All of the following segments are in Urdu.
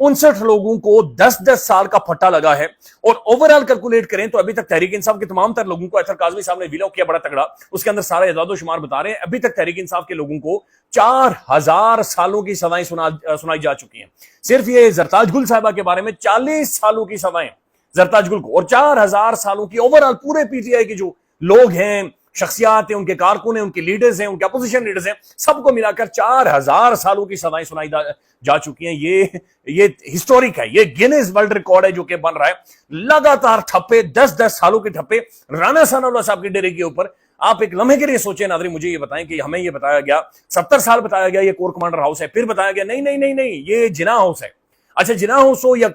59 لوگوں کو 10-10 سال کا پھٹا لگا ہے. اور اوور آل کیلکولیٹ کریں تو ابھی تک تحریک انصاف کے تمام تر لوگوں کو ایتھر کاظمی صاحب نے ویلاگ کیا بڑا تگڑا, اس کے اندر سارا اعداد و شمار بتا رہے ہیں, ابھی تک تحریک انصاف کے لوگوں کو 4000 سالوں کی سزائیں سنائی جا چکی ہیں. صرف یہ زرتاج گل صاحبہ کے بارے میں 40 سالوں کی سزائیں زرتاج گل کو, اور 4000 سالوں کی اوور آل پورے پی ٹی آئی کے جو لوگ ہیں, شخصیات ہیں, ان کے کارکن ہیں, ان کے لیڈرز ہیں, ان کے اپوزیشن لیڈرز ہیں, سب کو ملا کر 4000 سالوں کی سزائیں سنائی جا چکی ہیں. یہ ہسٹورک ہے, یہ گینیز ورلڈ ریکارڈ ہے جو کہ بن رہا ہے. لگاتار ٹھپے, 10-10 سالوں کے ٹھپے رانا ثناء اللہ صاحب کے ڈیرے کے اوپر. آپ ایک لمحے کے لیے سوچیں ناظرین, مجھے یہ بتائیں کہ ہمیں یہ بتایا گیا 70 سال بتایا گیا یہ کور کمانڈر ہاؤس ہے, پھر بتایا گیا نہیں یہ جناح ہاؤس ہے. اچھا, جناح ہاؤس ہو یا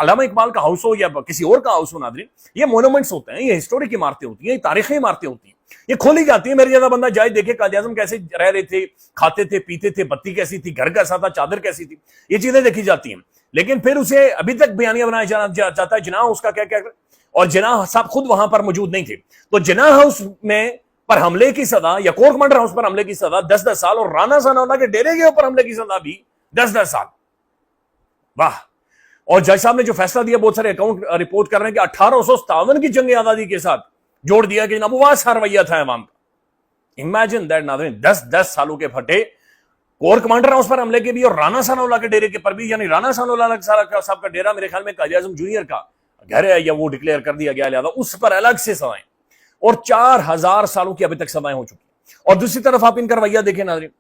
علامہ اقبال کا ہاؤس ہو یا کسی اور کا ہاؤس ہو ناظرین, یہ مونومنٹس ہوتے ہیں, یہ ہسٹورک عمارتیں ہوتی ہیں, یہ تاریخی عمارتیں ہوتی ہیں, یہ کھولی جاتی ہیں. میرے جیسا بندہ جائے دیکھے قائد اعظم کیسے رہ رہے تھے, کھاتے تھے, پیتے تھے, بتی کیسی تھی, گھر کیسا تھا, چادر کیسی تھی, یہ چیزیں دیکھی جاتی ہیں. لیکن پھر اسے ابھی تک بیانیہ بنایا جاتا ہے جناح ہاؤس کا کیا, اور جناح صاحب خود وہاں پر موجود نہیں تھے. تو جناح ہاؤس میں پر حملے کی سزا یا کور کمانڈر ہاؤس پر حملے کی سزا 10-10 سال, اور رانا ثناء اللہ کے ڈیرے کے اوپر حملے کی سزا بھی 10-10 سال. واہ. اور جج صاحب نے جو فیصلہ دیا, بہت سارے اکاؤنٹ رپورٹ کر رہے ہیں کہ 1857 کی جنگ آزادی کے ساتھ جوڑ دیا کہ جناب وہ سا رویہ تھا عوام کا. امیجن دیٹ ناظرین, 10-10 سالوں کے پھٹے کور کمانڈر ہاؤس پر حملے کے بھی, اور رانا ثناء اللہ کے ڈیرے کے پر بھی. یعنی رانا ثناء اللہ صاحب کا ڈیرا میرے خیال میں قائد اعظم جونیئر کا گھر ہے یا وہ ڈکلیئر کر دیا گیا, لہذا اس پر الگ سے سزائیں, اور 4000 سالوں کی ابھی تک سزائیں ہو چکی. اور دوسری طرف آپ ان کا رویہ دیکھیں ناظرین,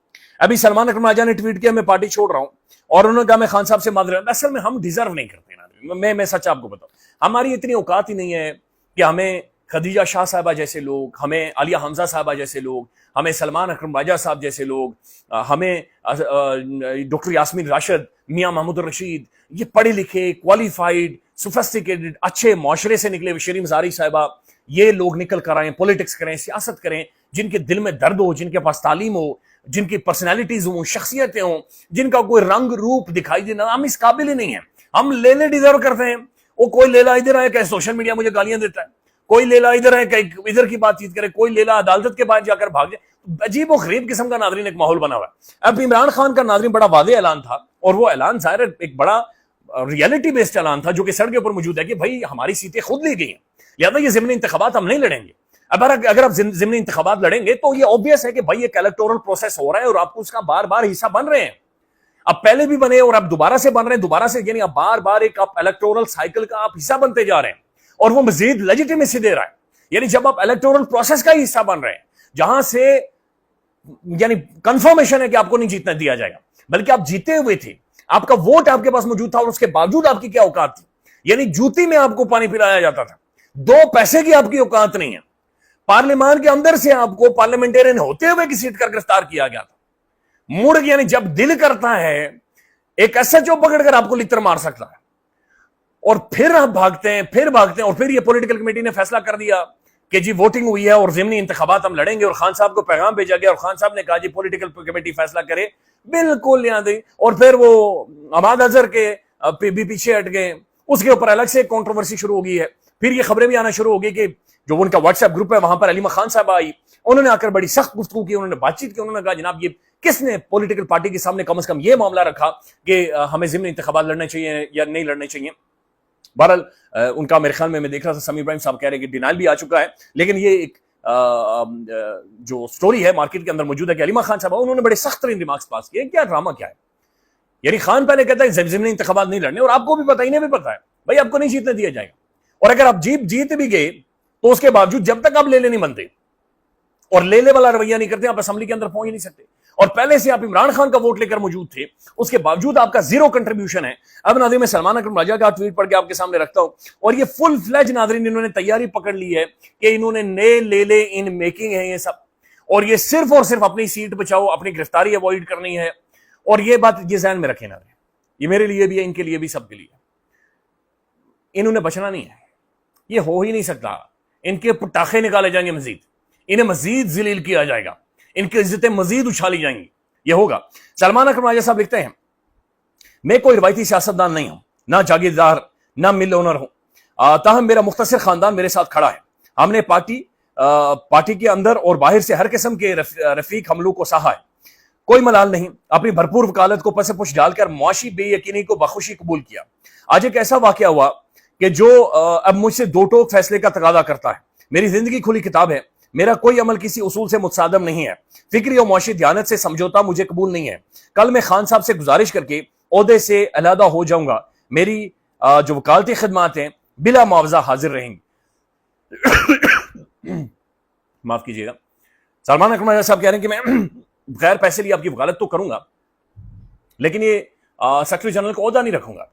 ابھی سلمان اکرم راجہ نے ٹویٹ کیا میں پارٹی چھوڑ رہا ہوں, اور انہوں نے کہا میں خان صاحب سے معذرت. اصل میں ہم ڈیزرو نہیں کرتے ناظرین, میں سچ آپ کو بتاؤں, ہماری اتنی اوقات ہی نہیں ہے کہ ہمیں خدیجہ شاہ صاحبہ جیسے لوگ, ہمیں عالیہ حمزہ صاحبہ جیسے لوگ, ہمیں سلمان اکرم راجہ صاحب جیسے لوگ, ہمیں ڈاکٹر یاسمین راشد, میاں محمود الرشید, یہ پڑھے لکھے, کوالیفائڈ, سوفسٹیکیٹڈ, اچھے معاشرے سے نکلے شیریں مزاری صاحبہ, یہ لوگ نکل کر آئیں, پولیٹکس کریں, سیاست کریں, جن کے دل میں درد ہو, جن کے پاس تعلیم ہو, جن کی پرسنالٹیز ہوں, شخصیتیں ہوں, جن کا کوئی رنگ روپ دکھائی دے. ہم اس قابل ہی نہیں ہیں. ہم لیلے ڈیزرو کرتے ہیں. وہ کوئی لیلا ادھر آئے کہ سوشل میڈیا مجھے گالیاں دیتا ہے, کوئی لیلا ادھر ہے کہ ادھر کی بات چیت کرے, کوئی لیلا عدالت کے بعد جا کر بھاگ جائے. عجیب و غریب قسم کا ناظرین ایک ماحول بنا ہوا ہے. اب عمران خان کا ناظرین بڑا واضح اعلان تھا, اور وہ اعلان ظاہر ایک بڑا ریئلٹی بیسڈ اعلان تھا جو کہ سڑک کے اوپر موجود ہے کہ بھائی ہماری سیٹیں خود لی گئی ہیں, لہذا یہ ضمنی انتخابات ہم نہیں لڑیں گے. اگر آپ ضمنی انتخابات لڑیں گے تو یہ obvious ہے کہ بھائی ایک الیکٹورل پروسیس ہو رہا ہے, اور آپ کو اس کا بار بار حصہ بن رہے ہیں. اب پہلے بھی بنے اور اب دوبارہ سے بن رہے ہیں, دوبارہ سے, یعنی اب بار بار ایک آپ الیکٹورل سائیکل کا آپ حصہ بنتے جا رہے ہیں, اور وہ مزید لیجیٹیمیسی دے رہا ہے. یعنی جب آپ الیکٹورل پروسیس کا ہی حصہ بن رہے ہیں, جہاں سے یعنی کنفرمیشن ہے کہ آپ کو نہیں جیتنا دیا جائے گا, بلکہ آپ جیتے ہوئے تھے, آپ کا ووٹ آپ کے پاس موجود تھا, اور اس کے باوجود آپ کی کیا اوقات تھی. یعنی جوتی میں آپ کو پانی پلایا جاتا تھا, 2 پیسے کی آپ کی اوقات نہیں ہے. پارلیمان کے اندر سے آپ کو پارلیمنٹرین ہوتے ہوئے کی سیٹ کر گرفتار کیا گیا تھا. موڑ, یعنی جب دل کرتا ہے ایک ایس ایچ او پکڑ کر آپ کو لتر مار سکتا ہے, اور پھر آپ بھاگتے ہیں, اور پھر یہ پولیٹیکل کمیٹی نے فیصلہ کر دیا کہ جی ووٹنگ ہوئی ہے اور ضمنی انتخابات ہم لڑیں گے, اور خان صاحب کو پیغام بھیجا گیا, اور خان صاحب نے کہا جی پولیٹیکل کمیٹی فیصلہ کرے, بالکل یہاں دی, اور پھر وہ عماد اظہر کے بھی پیچھے ہٹ گئے. اس کے اوپر الگ سے کنٹروورسی شروع ہو گئی ہے. پھر یہ خبریں بھی آنا شروع ہو گئی کہ جو ان کا واٹس ایپ گروپ ہے وہاں پر علیمہ خان صاحب آئی, انہوں نے آ کر بڑی سخت گفتگو کی, انہوں نے بات چیت کی, انہوں نے کہا جناب یہ کس نے پولیٹیکل پارٹی کے سامنے کم از کم یہ معاملہ رکھا کہ ہمیں ضمنی انتخابات لڑنے چاہیے یا نہیں لڑنے چاہیے. بہرحال ان کا میرے خیال میں دیکھ رہا تھا سمیع ابراہیم صاحب کہہ رہے ہیں کہ ڈینائل بھی آ چکا ہے, لیکن یہ ایک جو سٹوری ہے مارکیٹ کے اندر موجود ہے کہ علیمہ خان صاحب انہوں نے بڑے سخت ترین ریمارکس پاس کیے. کیا ڈرامہ کیا ہے, یعنی خان پہلے کہتا ہے ضمنی انتخابات نہیں لڑنے, اور آپ کو بھی پتا, انہیں بھی پتا ہے بھائی آپ کو نہیں جیتنے دیا جائے گا, اور اگر آپ جیت بھی گئے تو اس کے باوجود جب تک آپ لے نہیں بنتے اور لے والا رویہ نہیں کرتے, آپ اسمبلی کے اندر پہنچ نہیں سکتے. اور پہلے سے آپ عمران خان کا ووٹ لے کر موجود تھے, اس کے باوجود آپ کا 0 کنٹریبیوشن ہے. اب ناظرین میں سلمان اکرم راجہ کا ٹویٹ پڑھ کے آپ کے سامنے رکھتا ہوں, اور یہ فل فلیج ناظرین انہوں نے تیاری پکڑ لی ہے کہ انہوں نے نئے لے ان میکنگ ہے یہ سب, اور یہ صرف اور صرف اپنی سیٹ بچاؤ, اپنی گرفتاری اوائڈ کرنی ہے. اور یہ بات یہ ذہن میں رکھیں ناظرین, یہ میرے لیے بھی ہے, ان کے لیے بھی, سب کے لیے, انہوں نے بچنا نہیں ہے, یہ ہو ہی نہیں سکتا. ان کے پٹاخے نکالے جائیں گے مزید, انہیں مزید ذلیل کیا جائے گا, ان کی عزتیں مزید اچھالی جائیں گی, یہ ہوگا. سلمان اکرم راجہ صاحب لکھتے ہیں میں کوئی روایتی سیاستدان نہیں ہوں, نہ جاگیردار, نہ مل اونر ہوں, تاہم میرا مختصر خاندان میرے ساتھ کھڑا ہے. ہم نے پارٹی کے اندر اور باہر سے ہر قسم کے رفیق حملوں کو سہا ہے. کوئی ملال نہیں، اپنی بھرپور وکالت کو پس پش ڈال کر معاشی بے یقینی کو بخوشی قبول کیا۔ آج ایک ایسا واقعہ ہوا کہ جو اب مجھ سے دو ٹوک فیصلے کا تقاضا کرتا ہے۔ میری زندگی کھلی کتاب ہے، میرا کوئی عمل کسی اصول سے متصادم نہیں ہے، فکری اور معاشی دیانت سے سمجھوتا مجھے قبول نہیں ہے۔ کل میں خان صاحب سے گزارش کر کے عہدے سے علیحدہ ہو جاؤں گا، میری جو وکالتی خدمات ہیں بلا معاوضہ حاضر رہیں گی۔ معاف کیجیے گا، سلمان اکرم صاحب کہہ رہے ہیں کہ میں بغیر پیسے لیے آپ کی وکالت تو کروں گا، لیکن یہ سیکرٹری جنرل کا عہدہ نہیں رکھوں گا،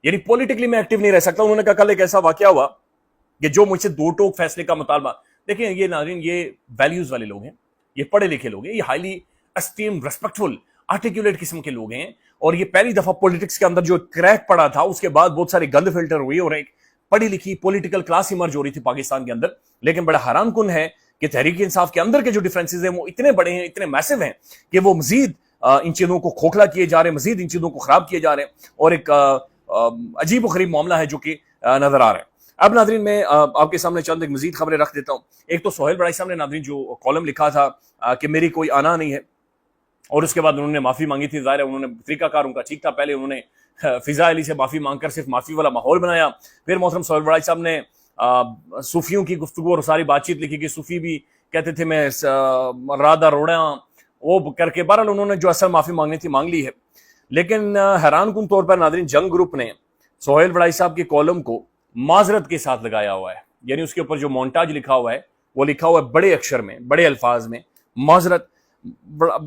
یعنی پولیٹیکلی میں ایکٹیو نہیں رہ سکتا۔ انہوں نے کہا کل ایک ایسا واقعہ ہوا کہ جو مجھ سے دو ٹوک فیصلے کا مطالبہ، دیکھیں یہ ناظرین یہ ویلیوز والے لوگ ہیں، یہ پڑھے لکھے لوگ ہیں، یہ ہائیلی اسٹیم ریسپیکٹفل آرٹیکولیٹ قسم کے لوگ ہیں، اور یہ پہلی دفعہ پولیٹکس کے اندر جو کریک پڑا تھا اس کے بعد بہت ساری گند فلٹر ہوئی اور ایک پڑھی لکھی پولیٹیکل کلاس ایمرج ہو رہی تھی پاکستان کے اندر۔ لیکن بڑا حیران کن ہے کہ تحریک انصاف کے اندر کے جو ڈیفرنسز ہیں وہ اتنے بڑے ہیں، اتنے میسو ہیں کہ وہ مزید ان چیزوں کو کھوکھلا کیے جا رہے ہیں، مزید ان چیزوں کو خراب کیے جا رہے ہیں، اور ایک عجیب و غریب معاملہ ہے جو کہ نظر آ رہا ہے۔ اب ناظرین میں آپ کے سامنے چند ایک مزید خبریں رکھ دیتا ہوں۔ ایک تو سہیل بڑائی صاحب نے ناظرین جو کالم لکھا تھا کہ میری کوئی آنا نہیں ہے، اور اس کے بعد انہوں نے معافی مانگی تھی، ظاہر ہے انہوں نے طریقہ کار ان کا ٹھیک تھا، پہلے انہوں نے فضا علی سے معافی مانگ کر صرف معافی والا ماحول بنایا، پھر محترم سہیل بڑائی صاحب نے صوفیوں کی گفتگو اور ساری بات چیت لکھی کہ صوفی بھی کہتے تھے میں رادہ روڑا وہ کر کے، بہرحال انہوں نے جو اصل معافی مانگنی تھی مانگ لی ہے۔ لیکن حیران کن طور پر ناظرین جنگ گروپ نے سہیل بڑائی صاحب کے کالم کو معذرت کے ساتھ لگایا ہوا ہے، یعنی اس کے اوپر جو مونٹاج لکھا ہوا ہے وہ لکھا ہوا ہے بڑے اکشر میں، بڑے الفاظ میں، معذرت۔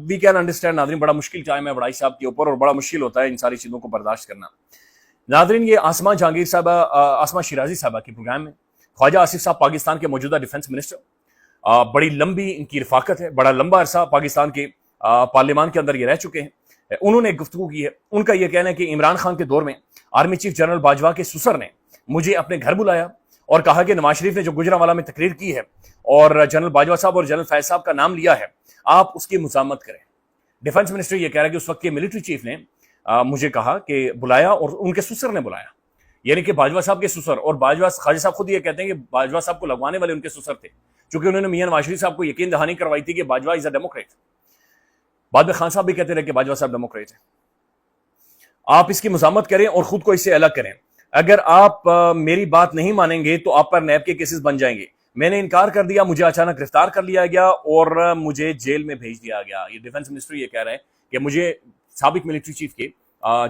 وی کین انڈرسٹینڈ ناظرین، بڑا مشکل ٹائم ہے بڑائی صاحب کے اوپر، اور بڑا مشکل ہوتا ہے ان ساری چیزوں کو برداشت کرنا۔ ناظرین یہ آسمہ جہانگیر صاحبہ، آسمہ شیرازی صاحبہ کے پروگرام میں خواجہ آصف صاحب پاکستان کے موجودہ ڈیفنس منسٹر، بڑی لمبی ان کی رفاقت ہے، بڑا لمبا عرصہ پاکستان کے پارلیمان کے اندر یہ رہ چکے ہیں۔ انہوں نے ایک گفتگو کی ہے، ان کا یہ کہنا ہے کہ عمران خان کے دور میں آرمی چیف جنرل باجوہ کے سسر نے مجھے اپنے گھر بلایا اور کہا کہ نواز شریف نے جو گجرانوالہ میں تقریر کی ہے اور جنرل باجوہ صاحب اور جنرل فیض صاحب کا نام لیا ہے، آپ اس کی مزاحمت کریں۔ ڈیفنس منسٹر یہ کہہ رہا ہے کہ اس وقت کے ملٹری چیف نے مجھے کہا کہ بلایا، اور ان کے سسر نے بلایا، یعنی کہ باجوہ صاحب کے سسر، اور باجوہ خواجہ صاحب خود یہ کہتے ہیں کہ باجوہ صاحب کو لگوانے والے ان کے سسر تھے، چونکہ انہوں نے میاں نواز شریف صاحب کو یقین دہانی کروائی تھی کہ باجوہ از اے ڈیموکریٹ۔ بعد میں خان صاحب بھی کہتے رہے کہ باجوہ صاحب ڈیموکریٹ ہیں۔ آپ اس کی مزاحمت کریں اور خود کو اس سے الگ کریں۔ اگر آپ میری بات نہیں مانیں گے تو آپ پر نیب کے کیسز بن جائیں گے۔ میں نے انکار کر دیا، مجھے اچانک گرفتار کر لیا گیا اور مجھے جیل میں بھیج دیا گیا۔ یہ ڈیفنس منسٹر یہ کہہ رہے ہیں کہ مجھے سابق ملٹری چیف کے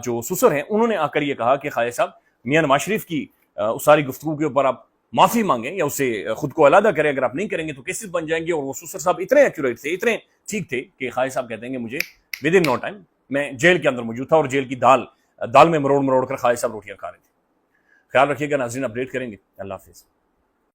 جو سسر ہیں انہوں نے آ کر یہ کہا کہ خواجہ صاحب میاں نواز شریف کی اس ساری گفتگو کے اوپر آپ معافی مانگیں یا اسے خود کو علیحدہ کریں، اگر آپ نہیں کریں گے تو کیسز بن جائیں گے۔ اور وہ سسر صاحب اتنے ایکوریٹ تھے، اتنے ٹھیک تھے کہ خواجہ صاحب کہتے ہیں کہ مجھے ود ان نو ٹائم میں جیل کے اندر موجود تھا اور جیل کی دال میں مروڑ کر خواجہ صاحب روٹیاں کھا رہے تھے۔ خیال رکھیے گا ناظرین، اپڈیٹ کریں گے۔ اللہ حافظ۔